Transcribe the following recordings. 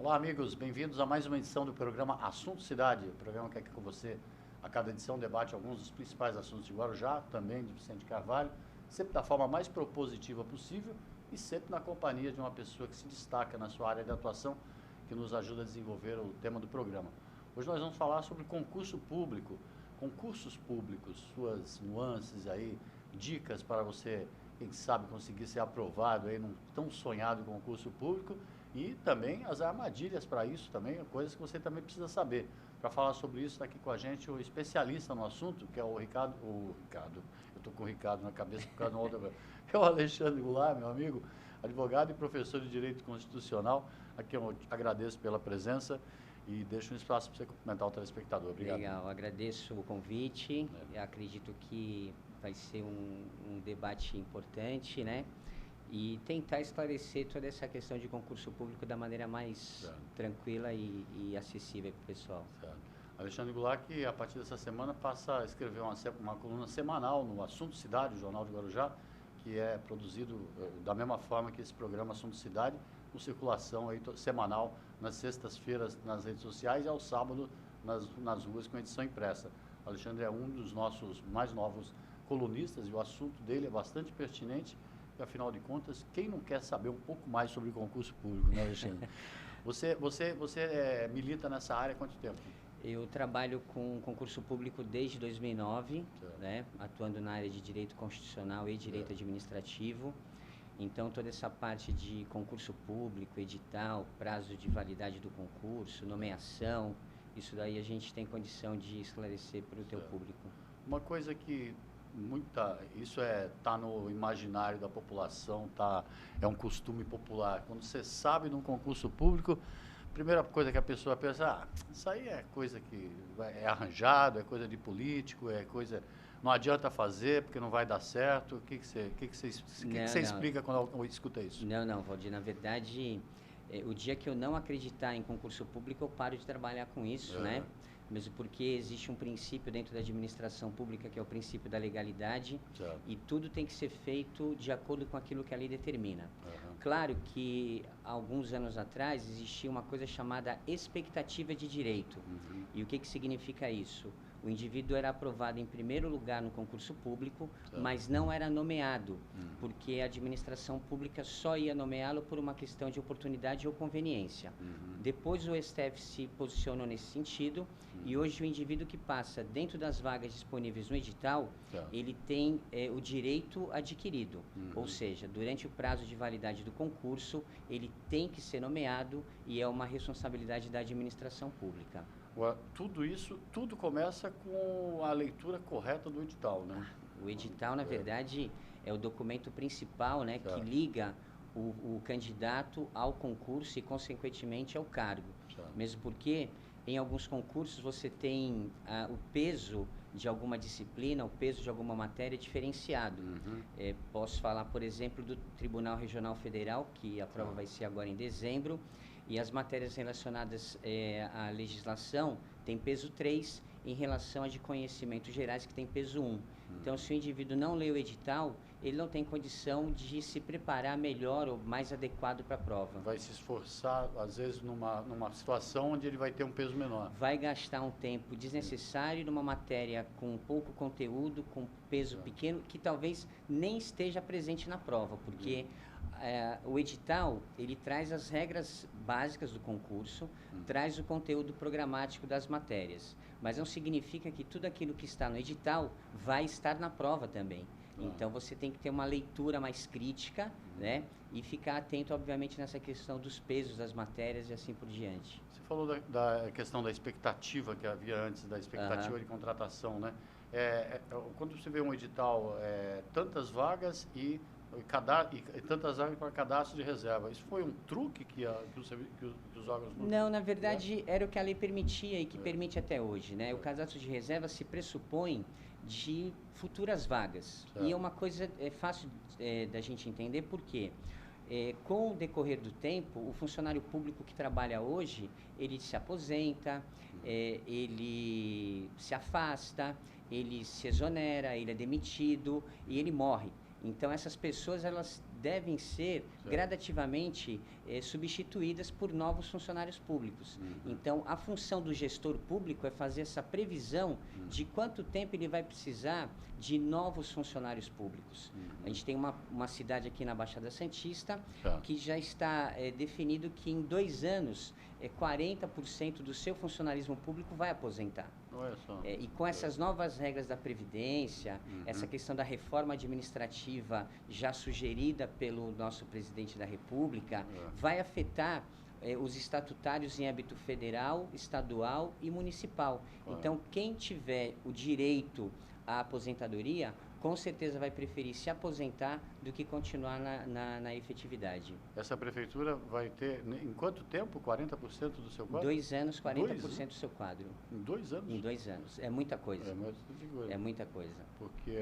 Olá, amigos, bem-vindos a mais uma edição do programa Assunto Cidade, o programa que aqui com você, a cada edição, debate alguns dos principais assuntos de Guarujá, também de Vicente Carvalho, sempre da forma mais propositiva possível e sempre na companhia de uma pessoa que se destaca na sua área de atuação, que nos ajuda a desenvolver o tema do programa. Hoje nós vamos falar sobre concurso público, concursos públicos, suas nuances aí, dicas para você, quem sabe, conseguir ser aprovado aí num tão sonhado concurso público. E também as armadilhas para isso também, coisas que você também precisa saber. Para falar sobre isso, está aqui com a gente o especialista no assunto, que é o Ricardo, eu estou com o Ricardo na cabeça por causa de uma outra coisa. É o Alexandre Goulart, meu amigo, advogado e professor de Direito Constitucional. Aqui eu agradeço pela presença e deixo um espaço para você cumprimentar o telespectador. Obrigado. Legal, agradeço o convite. Eu acredito que vai ser um debate importante, né? E tentar esclarecer toda essa questão de concurso público da maneira mais tranquila e acessível para o pessoal. Certo. Alexandre Goulart, que a partir dessa semana passa a escrever uma coluna semanal no Assunto Cidade, o Jornal de Guarujá, que é produzido da mesma forma que esse programa Assunto Cidade, com circulação aí, semanal nas sextas-feiras nas redes sociais e ao sábado nas ruas com edição impressa. Alexandre é um dos nossos mais novos colunistas e o assunto dele é bastante pertinente. Afinal de contas, quem não quer saber um pouco mais sobre concurso público, né, Alexandre? Você milita nessa área há quanto tempo? Eu trabalho com concurso público desde 2009, né, atuando na área de Direito Constitucional e Direito Administrativo. Então, toda essa parte de concurso público, edital, prazo de validade do concurso, nomeação, isso daí a gente tem condição de esclarecer para o teu público. Uma coisa que isso tá no imaginário da população, é um costume popular. Quando você sabe de um concurso público, a primeira coisa que a pessoa pensa, isso aí é coisa que é arranjado, é coisa de político, é coisa, não adianta fazer porque não vai dar certo. O que você explica quando escuta isso? Não, Valdir, na verdade, o dia que eu não acreditar em concurso público, eu paro de trabalhar com isso, né? Mesmo porque existe um princípio dentro da administração pública, que é o princípio da legalidade, e tudo tem que ser feito de acordo com aquilo que a lei determina. Claro que, alguns anos atrás, existia uma coisa chamada expectativa de direito. E o que significa isso? O indivíduo era aprovado em primeiro lugar no concurso público, mas não era nomeado, porque a administração pública só ia nomeá-lo por uma questão de oportunidade ou conveniência. Depois o STF se posicionou nesse sentido, e hoje o indivíduo que passa dentro das vagas disponíveis no edital, ele tem o direito adquirido. Ou seja, durante o prazo de validade do concurso, ele tem que ser nomeado e é uma responsabilidade da administração pública. Tudo começa com a leitura correta do edital, né? O edital, na verdade, é o documento principal, né, que liga o candidato ao concurso e, consequentemente, ao cargo. Mesmo porque, em alguns concursos, você tem o peso de alguma disciplina, o peso de alguma matéria diferenciado. Posso falar, por exemplo, do Tribunal Regional Federal, que a prova vai ser agora em dezembro, e as matérias relacionadas à legislação têm peso 3, em relação a de conhecimentos gerais, que tem peso 1. Então, se o indivíduo não lê o edital, ele não tem condição de se preparar melhor ou mais adequado para a prova. Vai se esforçar, às vezes, numa situação onde ele vai ter um peso menor. Vai gastar um tempo desnecessário numa matéria com pouco conteúdo, com peso pequeno, que talvez nem esteja presente na prova, porque o edital, ele traz as regras básicas do concurso, traz o conteúdo programático das matérias, mas não significa que tudo aquilo que está no edital vai estar na prova também. Então, você tem que ter uma leitura mais crítica, né? E ficar atento, obviamente, nessa questão dos pesos das matérias e assim por diante. Você falou da questão da expectativa que havia antes, da expectativa de contratação, né? Quando você vê um edital, tantas vagas e tantas vagas para cadastro de reserva. Isso foi um truque que os órgãos... Não, na verdade, era o que a lei permitia e que permite até hoje, né? O cadastro de reserva se pressupõe de futuras vagas. E é uma coisa fácil da gente entender, porque com o decorrer do tempo, o funcionário público que trabalha hoje, ele se aposenta, ele se afasta, ele se exonera, ele é demitido e ele morre. Então, essas pessoas, elas devem ser gradativamente substituídas por novos funcionários públicos. Então, a função do gestor público é fazer essa previsão de quanto tempo ele vai precisar de novos funcionários públicos. A gente tem uma cidade aqui na Baixada Santista que já está definido que em 2 anos 40% do seu funcionalismo público vai aposentar. Olha só. E com essas novas regras da Previdência, essa questão da reforma administrativa já sugerida pelo nosso presidente da República, vai afetar os estatutários em âmbito federal, estadual e municipal. Então, quem tiver o direito à aposentadoria, com certeza vai preferir se aposentar do que continuar na efetividade. Essa prefeitura vai ter, em quanto tempo? 40% do seu quadro? 2 anos, 40% do seu quadro. Em 2 anos? Em 2 anos. É muita coisa. É muita coisa. Porque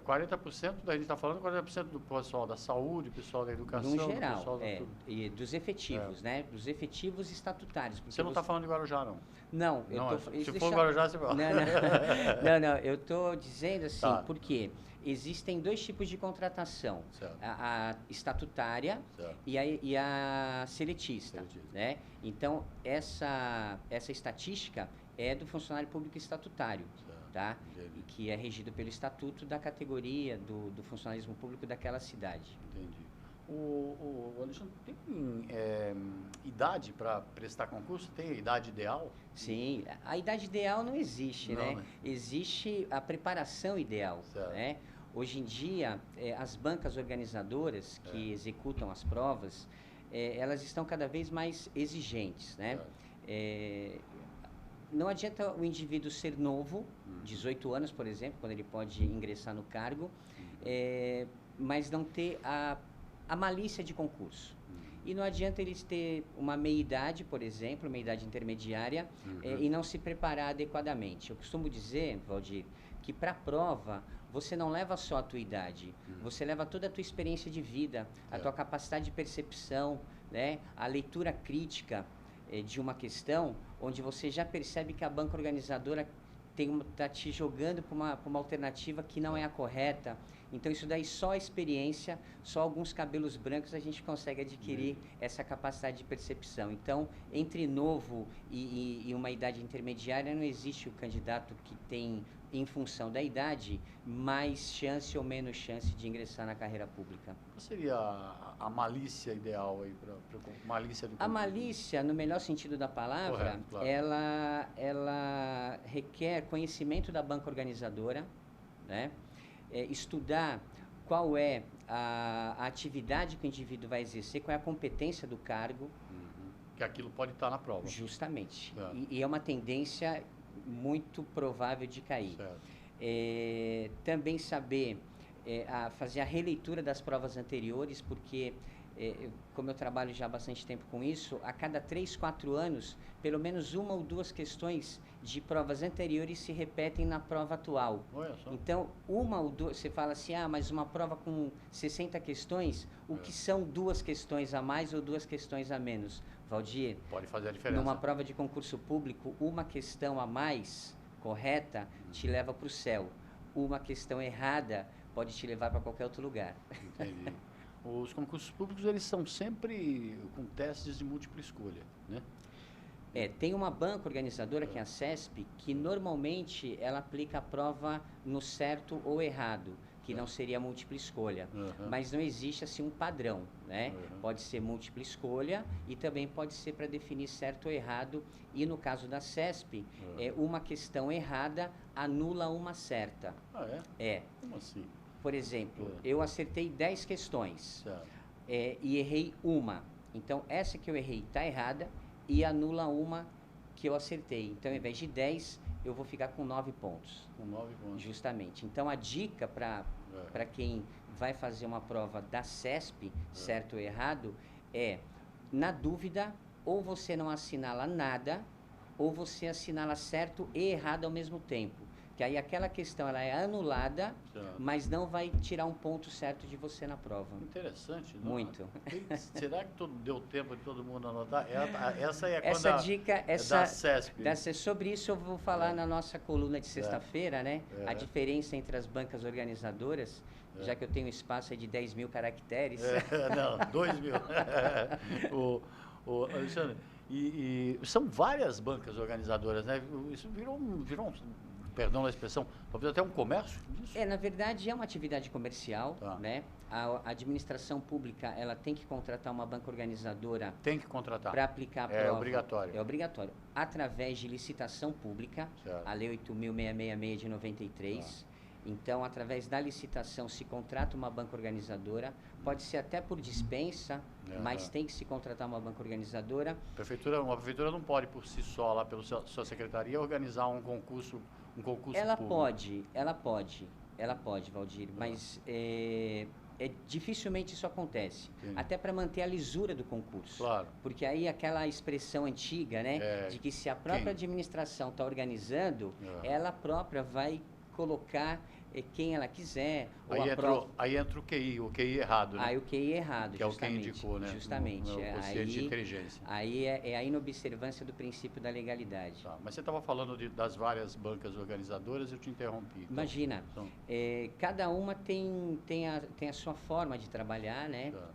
40%, a gente está falando 40% do pessoal da saúde, pessoal da educação, no geral, do pessoal e dos efetivos, né? Dos efetivos estatutários. Você não está falando de Guarujá, não? Não, se for Guarujá, você vai. Não, eu estou dizendo assim, porque existem 2 tipos de contratação, a estatutária e a seletista, né? Então, essa estatística é do funcionário público estatutário, tá? Que é regido pelo estatuto da categoria do funcionalismo público daquela cidade. Entendi. O Alexandre, tem idade para prestar concurso? Tem a idade ideal? Sim, a idade ideal não existe, né? Existe a preparação ideal, né? Hoje em dia, as bancas organizadoras que executam as provas, elas estão cada vez mais exigentes, né? Não adianta o indivíduo ser novo, 18 anos, por exemplo, quando ele pode ingressar no cargo, mas não ter a malícia de concurso. E não adianta eles ter uma meia-idade, por exemplo, meia-idade intermediária, e não se preparar adequadamente. Eu costumo dizer, Valdir, que para a prova você não leva só a tua idade, você leva toda a tua experiência de vida, a tua capacidade de percepção, né? A leitura crítica de uma questão, onde você já percebe que a banca organizadora está te jogando para uma alternativa que não é a correta. Então, isso daí só a experiência, só alguns cabelos brancos a gente consegue adquirir essa capacidade de percepção. Então, entre novo e uma idade intermediária, não existe o candidato que tem, em função da idade, mais chance ou menos chance de ingressar na carreira pública. Qual seria a malícia ideal aí para malícia do concurso? A malícia, no melhor sentido da palavra, ela requer conhecimento da banca organizadora, né? Estudar qual é a atividade que o indivíduo vai exercer, qual é a competência do cargo. Que aquilo pode estar na prova. Justamente. E é uma tendência muito provável de cair. Também saber fazer a releitura das provas anteriores, porque, como eu trabalho já há bastante tempo com isso, a cada 3, 4 anos, pelo menos 1 ou 2 questões de provas anteriores se repetem na prova atual. Então, 1 ou 2, você fala assim, mas uma prova com 60 questões, o que são 2 questões a mais ou 2 questões a menos? Valdir, pode fazer a diferença. Numa prova de concurso público, uma questão a mais correta te leva para o céu. Uma questão errada pode te levar para qualquer outro lugar. Entendi. Os concursos públicos, eles são sempre com testes de múltipla escolha, né? Tem uma banca organizadora, que é a CESP, que normalmente ela aplica a prova no certo ou errado, que não seria múltipla escolha. Mas não existe assim um padrão, né? Pode ser múltipla escolha e também pode ser para definir certo ou errado. E no caso da CESP, uma questão errada anula uma certa. Como assim? Por exemplo, eu acertei 10 questões e errei uma. Então, essa que eu errei está errada e anula uma que eu acertei. Então, ao invés de 10, eu vou ficar com 9 pontos. Com 9 pontos. Justamente. Então, a dica para quem vai fazer uma prova da CESP, certo ou errado, na dúvida, ou você não assinala nada, ou você assinala certo e errado ao mesmo tempo. que aí aquela questão ela é anulada, Certo. mas não vai tirar um ponto certo de você na prova. Interessante. Não? Muito. Será que deu tempo de todo mundo anotar? Essa é Essa quando dica, é essa, da CESP. sobre isso eu vou falar É. na nossa coluna de sexta-feira, né? É. A diferença entre as bancas organizadoras, já que eu tenho um espaço aí de 10 mil caracteres. Não, 2.000. Alexandre, e são várias bancas organizadoras, né? Isso perdão a expressão, talvez até um comércio disso? Na verdade é uma atividade comercial, Tá. né? A administração pública, ela tem que contratar uma banca organizadora Tem que contratar. para aplicar a prova. É obrigatório. É obrigatório. Através de licitação pública, Certo. a Lei 8.666 de 93. Então, através da licitação, se contrata uma banca organizadora, pode ser até por dispensa, mas tem que se contratar uma banca organizadora. Uma prefeitura não pode, por si só, lá pela sua secretaria, organizar um concurso Ela público. Ela pode, Valdir, mas dificilmente isso acontece. Sim. Até para manter a lisura do concurso. Claro. Porque aí aquela expressão antiga, né, de que se a própria administração está organizando, ela própria vai colocar quem ela quiser. Aí entra o QI errado, né? Aí o QI errado, que justamente. É o que indicou, né? Justamente. Aí, de inteligência. Aí é a inobservância do princípio da legalidade. Tá, mas você estava falando das várias bancas organizadoras, eu te interrompi. Então, Imagina, cada uma tem a sua forma de trabalhar, né? Tá.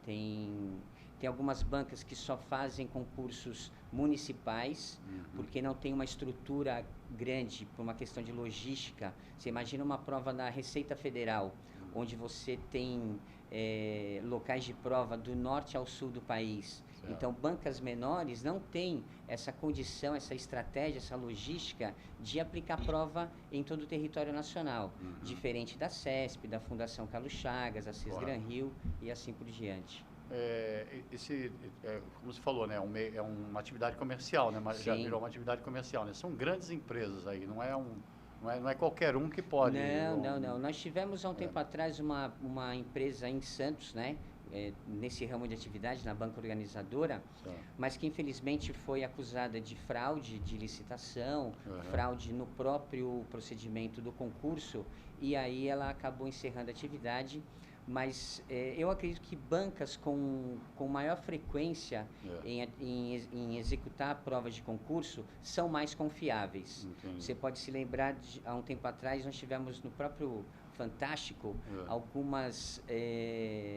Tem algumas bancas que só fazem concursos municipais, porque não tem uma estrutura grande, por uma questão de logística. Você imagina uma prova na Receita Federal, onde você tem locais de prova do norte ao sul do país. Certo. Então, bancas menores não têm essa condição, essa estratégia, essa logística de aplicar prova em todo o território nacional. Diferente da CESP, da Fundação Carlos Chagas, a Cisgran Rio e assim por diante. Como você falou, né, é uma atividade comercial, né, mas já virou uma atividade comercial, né? São grandes empresas aí, não é qualquer um que pode. Não. Nós tivemos há um tempo atrás uma empresa em Santos, né, nesse ramo de atividade, na banca organizadora, mas que infelizmente foi acusada de fraude de licitação, fraude no próprio procedimento do concurso, e aí ela acabou encerrando a atividade. Mas eu acredito que bancas com maior frequência em executar provas de concurso são mais confiáveis. Entendi. Você pode se lembrar, há um tempo atrás, nós tivemos no próprio Fantástico algumas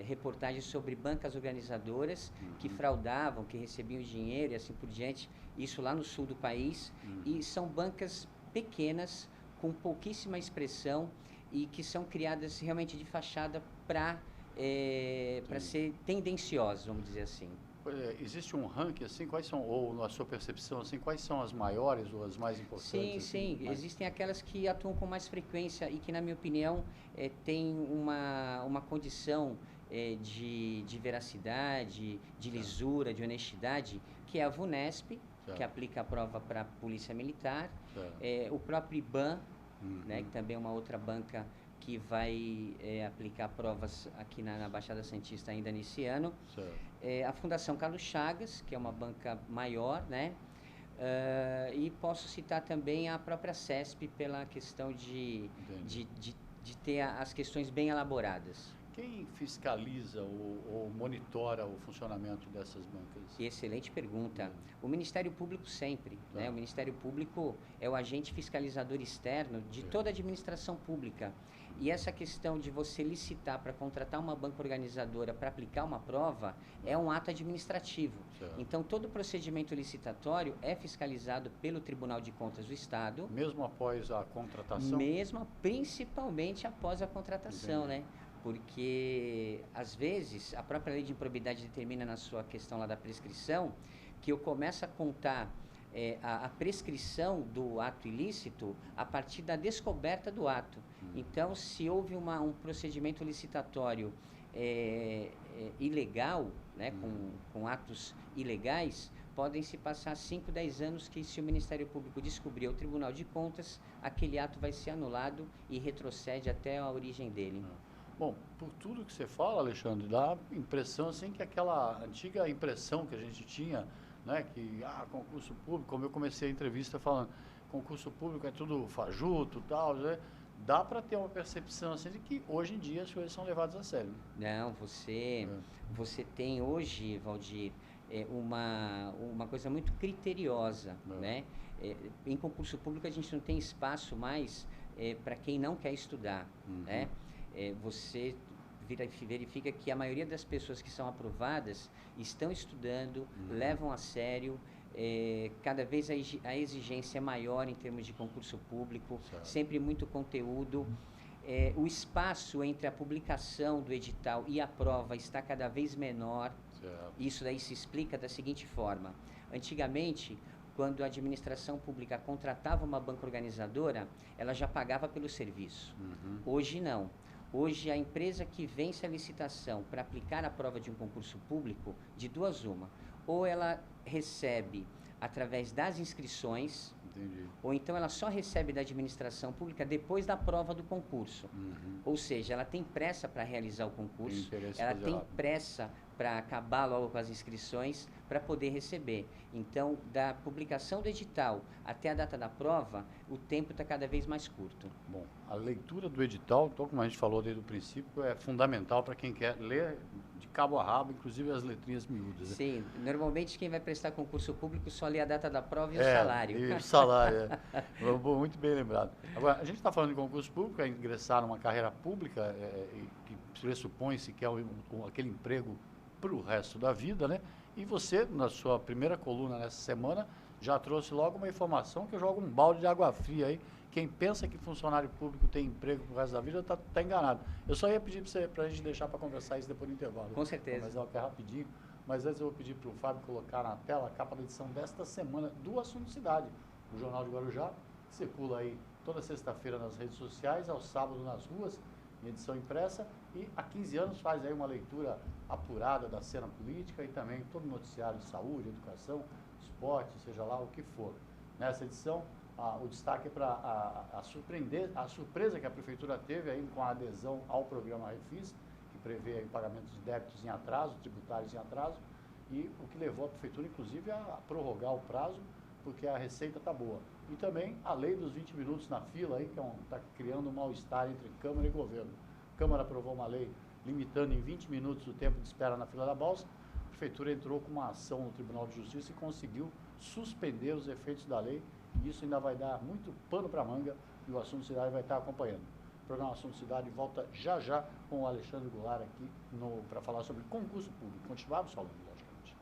reportagens sobre bancas organizadoras que fraudavam, que recebiam dinheiro e assim por diante, isso lá no sul do país. E são bancas pequenas, com pouquíssima expressão, e que são criadas realmente de fachada para ser tendenciosas, vamos dizer assim. Existe um ranking assim, ou na sua percepção assim, quais são as maiores ou as mais importantes? Sim, existem aquelas que atuam com mais frequência e que, na minha opinião, têm uma condição de veracidade, de lisura, de honestidade, que é a VUNESP, que aplica a prova para a Polícia Militar, o próprio IBAN, né, que também é uma outra banca que vai aplicar provas aqui na Baixada Santista ainda nesse ano. A Fundação Carlos Chagas, que é uma banca maior, né? E posso citar também a própria CESP pela questão de ter as questões bem elaboradas. Quem fiscaliza ou monitora o funcionamento dessas bancas? Excelente pergunta. O Ministério Público sempre, né? O Ministério Público é o agente fiscalizador externo de toda a administração pública. E essa questão de você licitar para contratar uma banca organizadora para aplicar uma prova é um ato administrativo. Então, todo o procedimento licitatório é fiscalizado pelo Tribunal de Contas do Estado. Mesmo após a contratação? Principalmente após a contratação, né? Porque, às vezes, a própria lei de improbidade determina na sua questão lá da prescrição que eu começo a contar a prescrição do ato ilícito a partir da descoberta do ato. Então, se houve um procedimento licitatório ilegal, né, com atos ilegais, podem se passar 5, 10 anos que, se o Ministério Público descobrir o Tribunal de Contas, aquele ato vai ser anulado e retrocede até a origem dele. Bom, por tudo que você fala, Alexandre, dá a impressão assim que aquela antiga impressão que a gente tinha, né, que concurso público, como eu comecei a entrevista falando, concurso público é tudo fajuto e tal, né? Dá para ter uma percepção assim de que hoje em dia as coisas são levadas a sério. Não, você tem hoje, Valdir, uma coisa muito criteriosa, né? Em concurso público a gente não tem espaço mais para quem não quer estudar, né? Você verifica que a maioria das pessoas que são aprovadas estão estudando, levam a sério. Cada vez a exigência é maior em termos de concurso público, sempre muito conteúdo. O espaço entre a publicação do edital e a prova está cada vez menor. Isso daí se explica da seguinte forma: antigamente, quando a administração pública contratava uma banca organizadora, ela já pagava pelo serviço. Hoje não. Hoje, a empresa que vence a licitação para aplicar a prova de um concurso público, de duas uma, ou ela recebe através das inscrições, ou então ela só recebe da administração pública depois da prova do concurso. Ou seja, ela tem pressa para realizar o concurso, ela tem pressa para acabar logo com as inscrições para poder receber. Então, da publicação do edital até a data da prova, o tempo está cada vez mais curto. Bom, a leitura do edital, então, como a gente falou desde o princípio, é fundamental para quem quer ler de cabo a rabo, inclusive as letrinhas miúdas. Sim, normalmente quem vai prestar concurso público só lê a data da prova e o salário. E o salário, muito bem lembrado. Agora, a gente está falando de concurso público, é ingressar numa carreira pública, que pressupõe-se que é aquele emprego para o resto da vida, né? E você, na sua primeira coluna nessa semana, já trouxe logo uma informação que joga um balde de água fria aí. Quem pensa que funcionário público tem emprego pro resto da vida está enganado. Eu só ia pedir para a gente deixar para conversar isso depois do intervalo. Com certeza. Mas é rapidinho. Mas antes eu vou pedir para o Fábio colocar na tela a capa da edição desta semana do Assunto Cidade, o Jornal de Guarujá, que circula aí toda sexta-feira nas redes sociais, ao sábado nas ruas, em edição impressa, e há 15 anos faz aí uma leitura apurada da cena política e também todo noticiário de saúde, educação, esporte, seja lá o que for. Nessa edição, o destaque é para a surpresa que a Prefeitura teve aí com a adesão ao programa Refis, que prevê aí pagamentos de débitos em atraso, tributários em atraso, e o que levou a Prefeitura, inclusive, a prorrogar o prazo, porque a receita está boa. E também a lei dos 20 minutos na fila, aí, que está criando um mal-estar entre Câmara e Governo. A Câmara aprovou uma lei limitando em 20 minutos o tempo de espera na fila da balsa. A Prefeitura entrou com uma ação no Tribunal de Justiça e conseguiu suspender os efeitos da lei. E isso ainda vai dar muito pano para manga e o Assunto Cidade vai estar acompanhando. O programa Assunto Cidade volta já já com o Alexandre Goulart aqui para falar sobre concurso público. Continuamos falando, logicamente.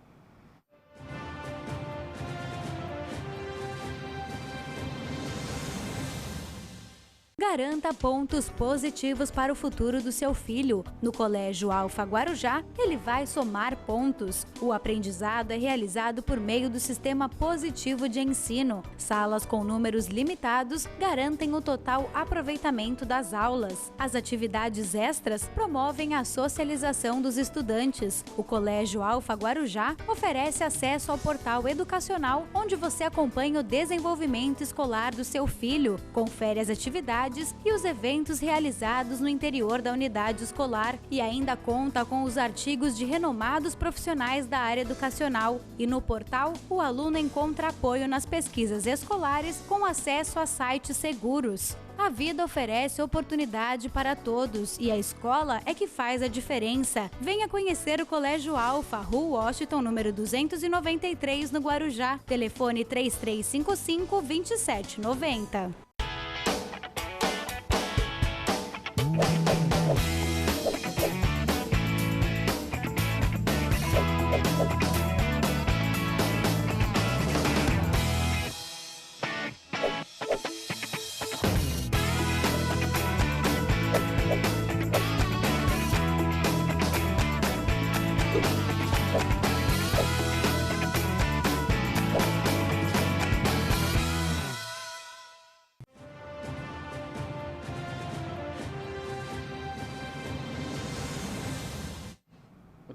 Garanta pontos positivos para o futuro do seu filho. No Colégio Alfa Guarujá, ele vai somar pontos. O aprendizado é realizado por meio do sistema positivo de ensino. Salas com números limitados garantem o total aproveitamento das aulas. As atividades extras promovem a socialização dos estudantes. O Colégio Alfa Guarujá oferece acesso ao portal educacional, onde você acompanha o desenvolvimento escolar do seu filho, confere as atividades e os eventos realizados no interior da unidade escolar e ainda conta com os artigos de renomados profissionais da área educacional. E no portal, o aluno encontra apoio nas pesquisas escolares com acesso a sites seguros. A vida oferece oportunidade para todos e a escola é que faz a diferença. Venha conhecer o Colégio Alfa, Rua Washington, número 293, no Guarujá. Telefone 3355-2790.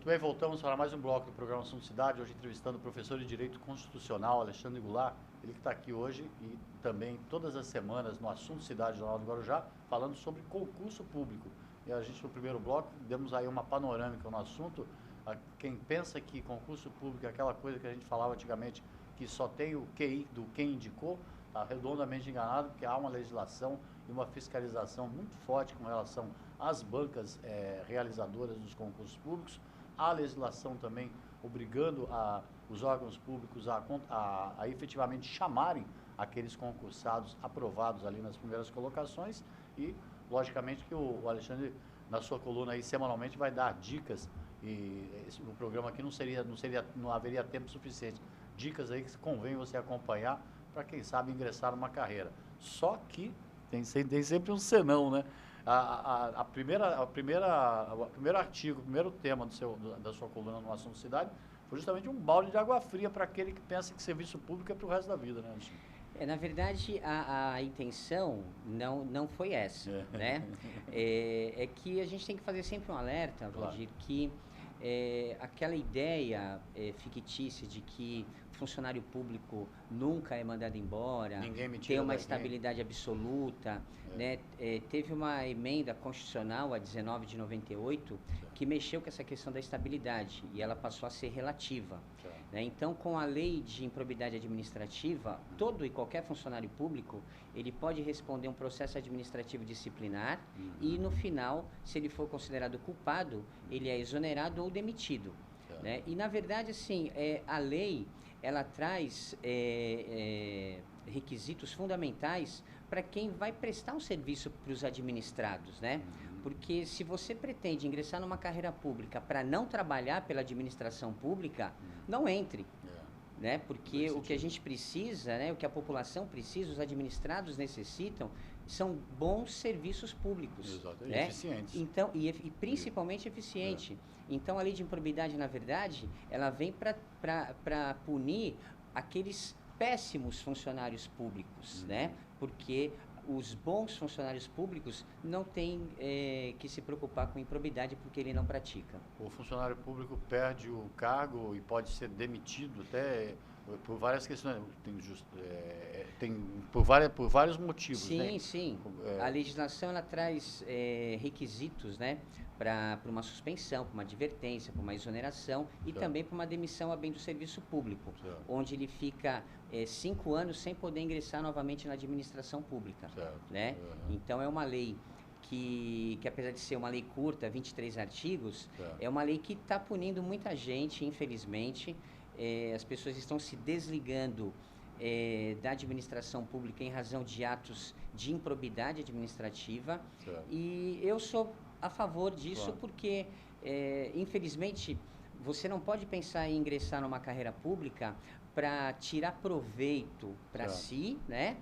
Muito bem, voltamos para mais um bloco do programa Assunto Cidade, hoje entrevistando o professor de Direito Constitucional, Alexandre Goulart, ele que está aqui hoje e também todas as semanas no Assunto Cidade, Jornal do Guarujá, falando sobre concurso público. E a gente, no primeiro bloco, demos aí uma panorâmica no assunto. Quem pensa que concurso público é aquela coisa que a gente falava antigamente, que só tem o QI do quem indicou, está redondamente enganado, porque há uma legislação e uma fiscalização muito forte com relação às bancas realizadoras dos concursos públicos. Há legislação também obrigando os órgãos públicos a efetivamente chamarem aqueles concursados aprovados ali nas primeiras colocações e, logicamente, que o Alexandre, na sua coluna aí, semanalmente, vai dar dicas e o programa aqui não haveria tempo suficiente. Dicas aí que convém você acompanhar para, quem sabe, ingressar numa carreira. Só que tem sempre um senão, né? O primeiro artigo, o primeiro tema da sua coluna no Assunto Cidade foi justamente um balde de água fria para aquele que pensa que serviço público é para o resto da vida, né, Alexandre? Na verdade, a intenção não foi essa, né? É que a gente tem que fazer sempre um alerta, Valdir, que aquela ideia fictícia de que funcionário público nunca é mandado embora, tem uma estabilidade absoluta, né? Teve uma emenda constitucional, a 19 de 98, que mexeu com essa questão da estabilidade e ela passou a ser relativa. Né? Então, com a lei de improbidade administrativa, todo e qualquer funcionário público, ele pode responder um processo administrativo disciplinar e, no final, se ele for considerado culpado, ele é exonerado ou demitido. Né? E, na verdade, assim, a lei, ela traz requisitos fundamentais para quem vai prestar um serviço para os administrados, né? Porque se você pretende ingressar numa carreira pública para não trabalhar pela administração pública, não entre. Né? Porque o que a gente precisa, né, o que a população precisa, os administrados necessitam, são bons serviços públicos. Exato, né? Eficientes. Então, e principalmente eficiente. Então, a lei de improbidade, na verdade, ela vem para punir aqueles péssimos funcionários públicos, né? Porque os bons funcionários públicos não têm que se preocupar com improbidade porque ele não pratica. O funcionário público perde o cargo e pode ser demitido até por várias questões, por vários motivos. Sim, né? sim. A legislação ela traz requisitos, né, para uma suspensão, para uma advertência, para uma exoneração e também para uma demissão a bem do serviço público, onde ele fica 5 anos sem poder ingressar novamente na administração pública. Né? Então, é uma lei que apesar de ser uma lei curta, 23 artigos, é uma lei que está punindo muita gente, infelizmente. As pessoas estão se desligando da administração pública em razão de atos de improbidade administrativa. E eu sou a favor disso porque, infelizmente, você não pode pensar em ingressar numa carreira pública para tirar proveito para si, né?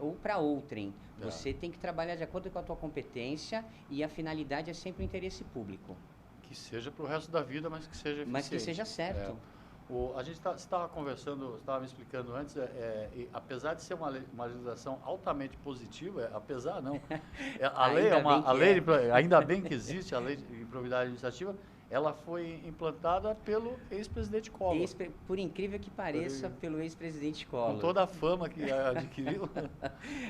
Ou para outrem. Você tem que trabalhar de acordo com a tua competência e a finalidade é sempre o interesse público. Que seja para o resto da vida, mas que seja eficiente. Mas que seja certo. A gente estava conversando, estava me explicando antes, apesar de ser uma legislação altamente positiva, apesar não, ainda bem que existe a lei de improbidade administrativa, ela foi implantada pelo ex-presidente Collor. Por incrível que pareça, pelo ex-presidente Collor. Com toda a fama que adquiriu.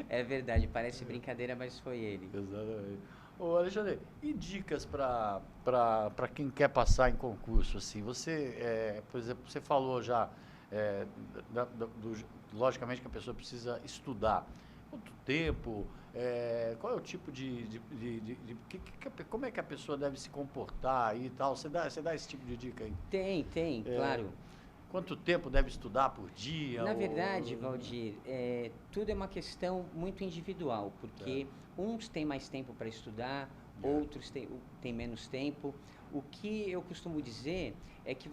É verdade, parece brincadeira, mas foi ele. Exatamente. Ô Alexandre, e dicas para quem quer passar em concurso? Assim, você, por exemplo, você falou já, logicamente que a pessoa precisa estudar. Quanto tempo? Qual é o tipo como é que a pessoa deve se comportar e tal? Você dá esse tipo de dica aí? Tem, claro. Quanto tempo deve estudar por dia? Na verdade, Valdir, tudo é uma questão muito individual, porque uns têm mais tempo para estudar, outros têm menos tempo. O que eu costumo dizer é que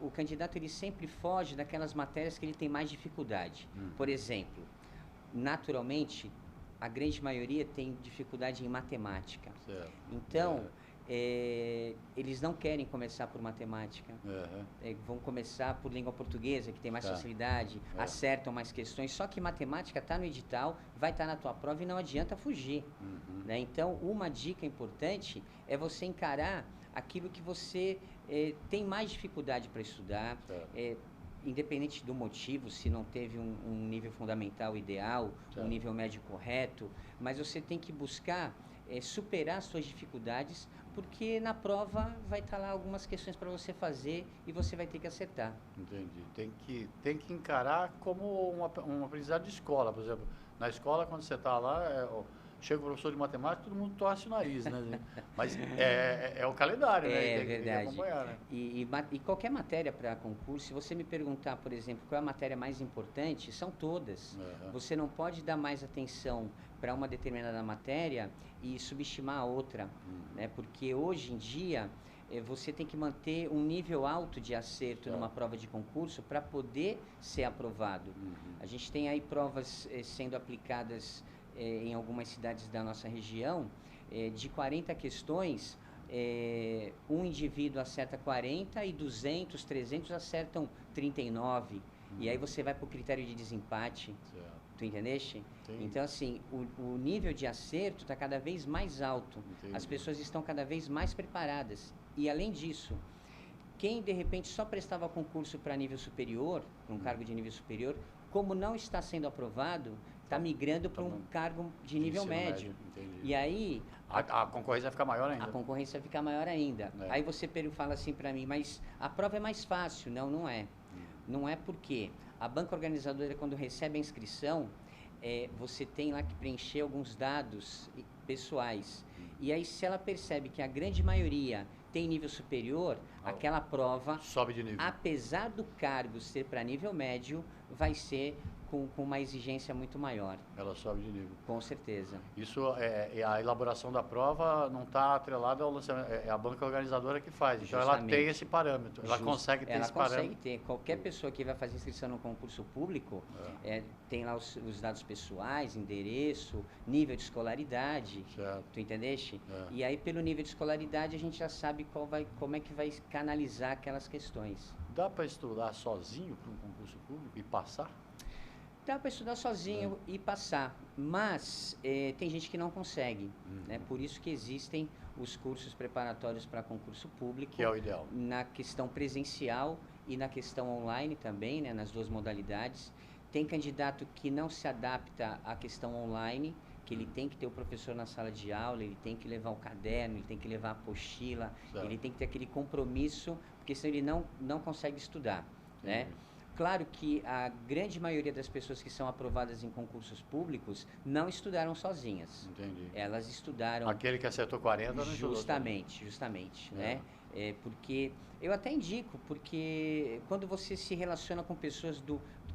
o candidato ele sempre foge daquelas matérias que ele tem mais dificuldade. Por exemplo, naturalmente, a grande maioria tem dificuldade em matemática. Então, eles não querem começar por matemática, vão começar por língua portuguesa, que tem mais facilidade, acertam mais questões, só que matemática está no edital, vai estar na tua prova e não adianta fugir. Né? Então, uma dica importante é você encarar aquilo que você tem mais dificuldade para estudar, independente do motivo, se não teve um nível fundamental ideal, um nível médio correto, mas você tem que buscar superar suas dificuldades, porque na prova vai estar lá algumas questões para você fazer e você vai ter que acertar. Entendi. Tem que encarar como um aprendizado de escola, por exemplo. Na escola, quando você está lá, chega o professor de matemática, todo mundo torce o nariz, né? Mas é o calendário, né? É verdade. Tem que acompanhar, né? E qualquer matéria para concurso, se você me perguntar, por exemplo, qual é a matéria mais importante, são todas. Você não pode dar mais atenção para uma determinada matéria e subestimar a outra, né? Porque hoje em dia você tem que manter um nível alto de acerto numa prova de concurso para poder ser aprovado. A gente tem aí provas sendo aplicadas em algumas cidades da nossa região, de 40 questões, um indivíduo acerta 40 e 200, 300 acertam 39. E aí você vai para o critério de desempate. Tu entendeste? Então, assim, o nível de acerto está cada vez mais alto. As pessoas estão cada vez mais preparadas. E, além disso, quem, de repente, só prestava concurso para nível superior, para um cargo de nível superior, como não está sendo aprovado, está migrando para um cargo de nível médio. E aí... A concorrência vai ficar maior ainda. A concorrência vai ficar maior ainda. Aí você fala assim para mim, mas a prova é mais fácil. Não, não é. Não é porque a banca organizadora, quando recebe a inscrição, você tem lá que preencher alguns dados pessoais. E aí, se ela percebe que a grande maioria tem nível superior, aquela prova, sobe de nível. Apesar do cargo ser para nível médio, vai ser com uma exigência muito maior. Ela sobe de nível. Com certeza. Isso, a elaboração da prova não está atrelada ao lançamento, é a banca organizadora que faz. Então, ela tem esse parâmetro, ela consegue ter esse parâmetro. Ela consegue ter. Qualquer pessoa que vai fazer inscrição no concurso público, tem lá os dados pessoais, endereço, nível de escolaridade. Certo. Tu entendeste? E aí, pelo nível de escolaridade, a gente já sabe como é que vai canalizar aquelas questões. Dá para estudar sozinho para um concurso público e passar? Dá para estudar sozinho e passar, mas tem gente que não consegue, né? Por isso que existem os cursos preparatórios para concurso público. Que é o ideal. Na questão presencial e na questão online também, né? Nas duas modalidades. Tem candidato que não se adapta à questão online, que ele tem que ter o professor na sala de aula, ele tem que levar o caderno, ele tem que levar a apostila, ele tem que ter aquele compromisso, porque senão ele não consegue estudar, né? Claro que a grande maioria das pessoas que são aprovadas em concursos públicos não estudaram sozinhas. Entendi. Elas estudaram... Aquele que acertou 40 não estudou. Justamente, né? Porque eu até indico, porque quando você se relaciona com pessoas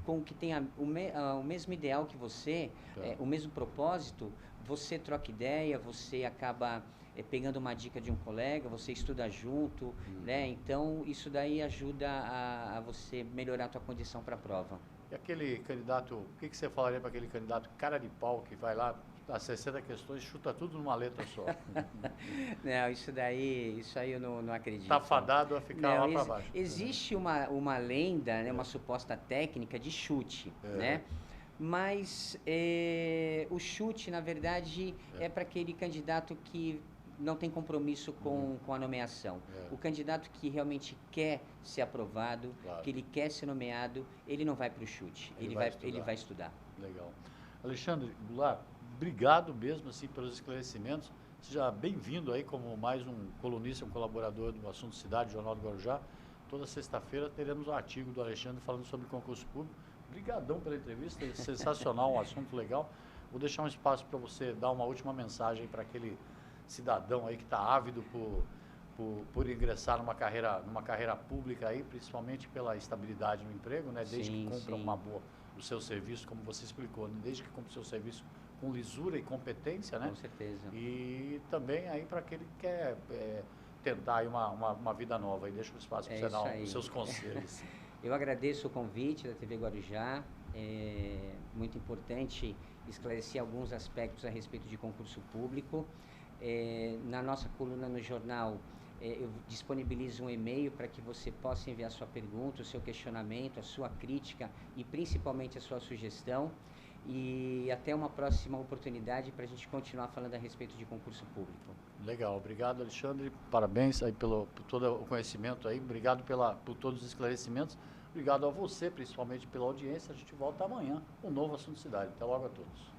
com que têm o mesmo ideal que você, o mesmo propósito, você troca ideia, você acaba pegando uma dica de um colega, você estuda junto, né? Então, isso daí ajuda a você melhorar a tua condição para a prova. E aquele candidato, o que você falaria para aquele candidato cara de pau que vai lá, as 60 questões, chuta tudo numa letra só? Não, isso aí eu não acredito. Está fadado a ficar lá para baixo. Existe uma lenda, né, uma suposta técnica de chute, né? Mas o chute, na verdade, é para aquele candidato que não tem compromisso com a nomeação. O candidato que realmente quer ser aprovado, que ele quer ser nomeado, ele não vai para o chute, ele vai estudar. Legal. Alexandre Goulart, obrigado mesmo assim, pelos esclarecimentos. Seja bem-vindo aí como mais um colunista, um colaborador do Assunto Cidade, Jornal do Guarujá. Toda sexta-feira teremos um artigo do Alexandre falando sobre concurso público. Obrigadão pela entrevista, sensacional, um assunto legal. Vou deixar um espaço para você dar uma última mensagem para aquele cidadão aí que está ávido por ingressar numa carreira pública aí, principalmente pela estabilidade no emprego, né? Desde que cumpra o seu serviço, como você explicou, né? Desde que cumpra o seu serviço com lisura e competência, né? Com certeza. E também aí para aquele que quer tentar aí uma vida nova. E deixa o espaço para você dar os seus conselhos. Eu agradeço o convite da TV Guarujá. É muito importante esclarecer alguns aspectos a respeito de concurso público. Na nossa coluna no jornal, eu disponibilizo um e-mail para que você possa enviar sua pergunta, o seu questionamento, a sua crítica e principalmente a sua sugestão. E até uma próxima oportunidade para a gente continuar falando a respeito de concurso público. Legal, obrigado, Alexandre, parabéns aí por todo o conhecimento aí, obrigado por todos os esclarecimentos, obrigado a você, principalmente pela audiência. A gente volta amanhã com um novo Assunto Cidade. Até logo a todos.